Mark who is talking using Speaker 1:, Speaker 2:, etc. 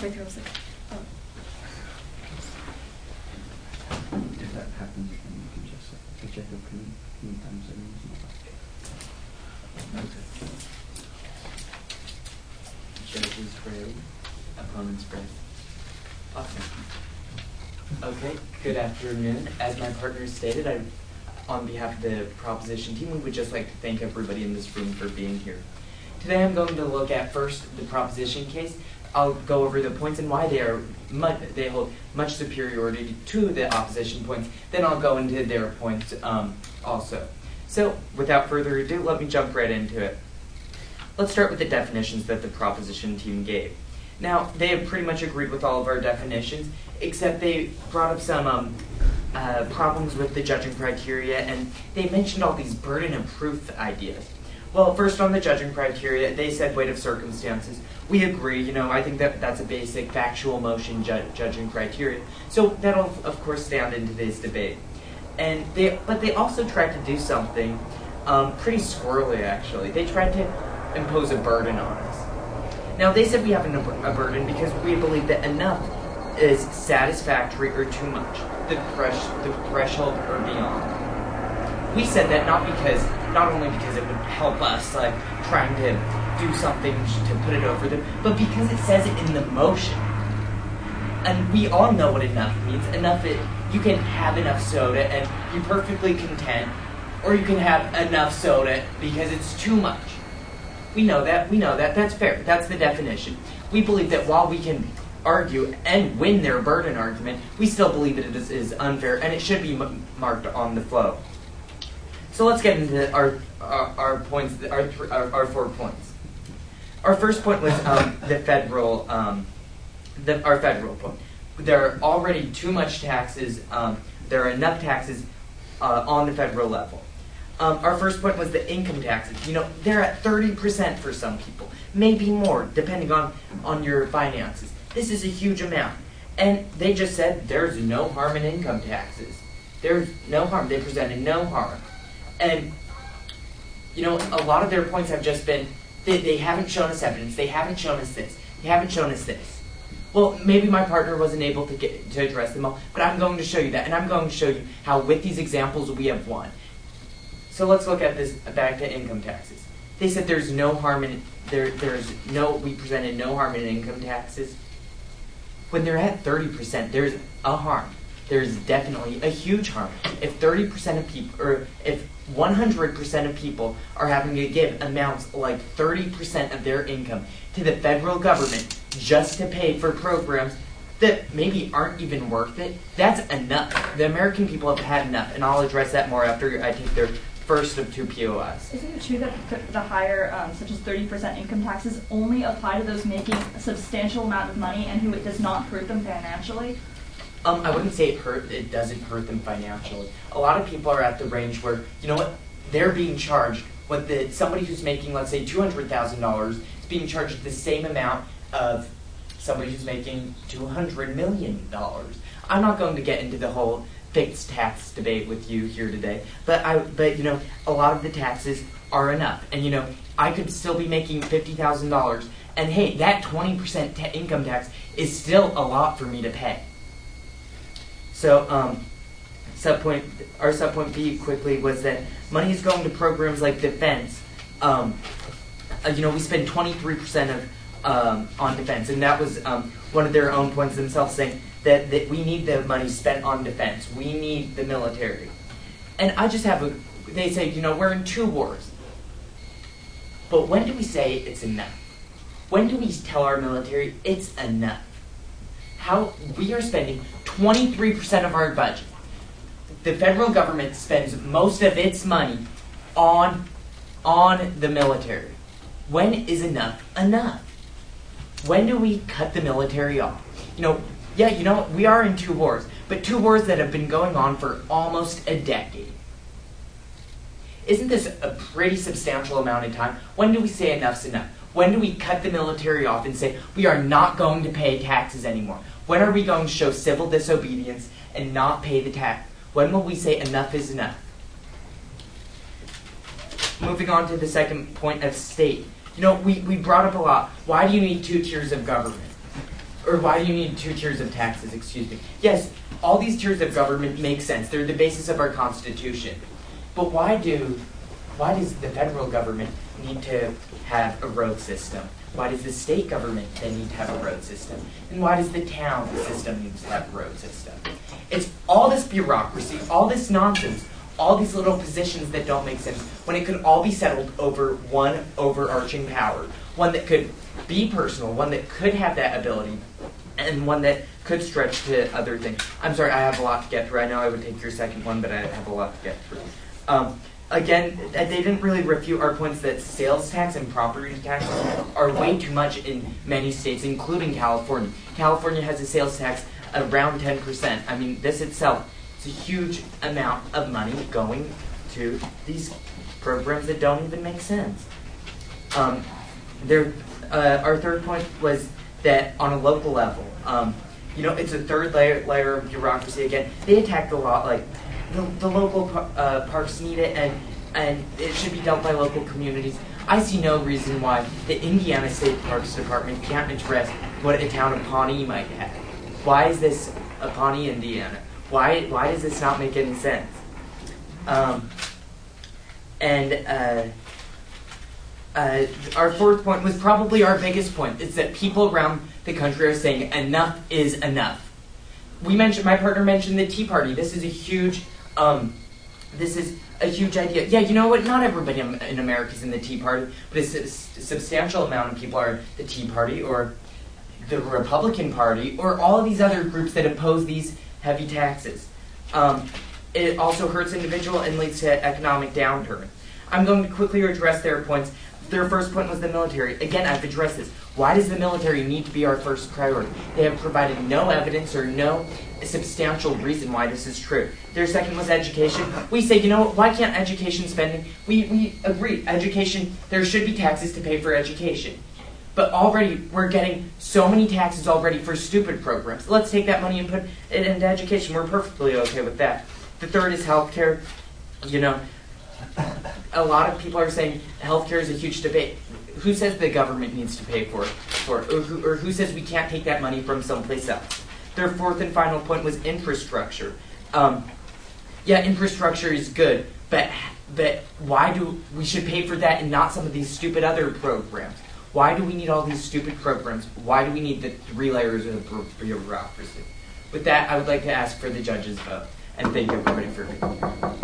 Speaker 1: halfway through. I was like, oh.
Speaker 2: If that happens, then you can just check the times and
Speaker 3: Judges pray, opponents pray. Awesome. Okay, good afternoon. As my partner stated, on behalf of the proposition team, we would just like to thank everybody in this room for being here. Today I'm going to look at first the proposition case. I'll go over the points and why they hold much superiority to the opposition points. Then I'll go into their points also. So without further ado, let me jump right into it. Let's start with the definitions that the proposition team gave. Now, they have pretty much agreed with all of our definitions, except they brought up some problems with the judging criteria, and they mentioned all these burden of proof ideas. Well, first on the judging criteria, they said weight of circumstances. We agree, I think that's a basic factual motion judging criteria. So that'll, of course, stand in today's debate. But they also tried to do something pretty squirrely, actually. They tried to impose a burden on us. Now, they said we have a burden because we believe that enough is satisfactory or too much, the threshold or beyond. We said that not only because it would help us, like trying to do something to put it over them, but because it says it in the motion. And we all know what enough means. You can have enough soda and be perfectly content, or you can have enough soda because it's too much. We know that, that's fair, that's the definition. We believe that while we can argue and win their burden argument, we still believe that it is unfair and it should be marked on the flow. So let's get into our points, our 4 points. Our first point was our federal point. There are already too much taxes, there are enough taxes on the federal level. Our first point was the income taxes. They're at 30% for some people, maybe more, depending on your finances. This is a huge amount. And they just said there's no harm in income taxes. There's no harm. They presented no harm. And, a lot of their points have just been, they haven't shown us evidence. They haven't shown us this. They haven't shown us this. Well, maybe my partner wasn't able to address them all, but I'm going to show you that. And I'm going to show you how with these examples we have won. So let's look at this back to income taxes. They said there's no harm in we presented no harm in income taxes. When they're at 30%, there's a harm. There's definitely a huge harm. If 30% of people, or if 100% of people are having to give amounts like 30% of their income to the federal government just to pay for programs that maybe aren't even worth it, that's enough. The American people have had enough, and I'll address that more after I take their first of 2 POS.
Speaker 1: Isn't it true that the higher, such as 30% income taxes, only apply to those making a substantial amount of money and who it does not hurt them financially?
Speaker 3: I wouldn't say it doesn't hurt them financially. A lot of people are at the range where, they're being charged, somebody who's making, let's say, $200,000 is being charged the same amount of somebody who's making $200 million. I'm not going to get into the whole fixed tax debate with you here today, but a lot of the taxes are enough, and I could still be making $50,000, and hey, that 20% income tax is still a lot for me to pay. So, our subpoint B quickly was that money is going to programs like defense. We spend 23% on defense, and that was one of their own points themselves, saying that we need the money spent on defense. We need the military. And I just they say, we're in 2 wars. But when do we say it's enough? When do we tell our military it's enough? We are spending 23% of our budget. The federal government spends most of its money on the military. When is enough enough? When do we cut the military off? We are in 2 wars, but 2 wars that have been going on for almost a decade. Isn't this a pretty substantial amount of time? When do we say enough's enough? When do we cut the military off and say we are not going to pay taxes anymore? When are we going to show civil disobedience and not pay the tax? When will we say enough is enough? Moving on to the second point of state. We brought up a lot. Why do you need 2 tiers of government? or why do you need 2 tiers of taxes, excuse me. Yes, all these tiers of government make sense. They're the basis of our Constitution. But why does the federal government need to have a road system? Why does the state government then need to have a road system? And why does the town system need to have a road system? It's all this bureaucracy, all this nonsense, all these little positions that don't make sense, when it could all be settled over one overarching power, one that could be personal, one that could have that ability, and one that could stretch to other things. I'm sorry, I have a lot to get through. I know I would take your second one, but I have a lot to get through. Again, they didn't really refute our points that sales tax and property tax are way too much in many states, including California. California has a sales tax around 10%. I mean, this itself is a huge amount of money going to these programs that don't even make sense. Our third point was that on a local level, it's a third layer of bureaucracy. Again, they attack the law, like the local parks need it, and it should be dealt by local communities. I see no reason why the Indiana State Parks Department can't address what a town of Pawnee might have. Why is this a Pawnee, Indiana? Why does this not make any sense? Our fourth point was probably our biggest point. It's that people around the country are saying enough is enough. My partner mentioned the Tea Party. This is a huge idea. Yeah, you know what? Not everybody in America is in the Tea Party, but a substantial amount of people are the Tea Party or the Republican Party or all of these other groups that oppose these heavy taxes. It also hurts individual and leads to economic downturn. I'm going to quickly address their points. Their first point was the military. Again, I've addressed this. Why does the military need to be our first priority? They have provided no evidence or no substantial reason why this is true. Their second was education. We say, why can't education spending? We agree, education, there should be taxes to pay for education. But already, we're getting so many taxes already for stupid programs. Let's take that money and put it into education. We're perfectly okay with that. The third is healthcare. A lot of people are saying healthcare is a huge debate. Who says the government needs to pay for it? Or who says we can't take that money from someplace else? Their fourth and final point was infrastructure. Infrastructure is good, but why do we should pay for that and not some of these stupid other programs? Why do we need all these stupid programs? Why do we need the 3 layers of bureaucracy? With that, I would like to ask for the judge's vote, and thank everybody for being here.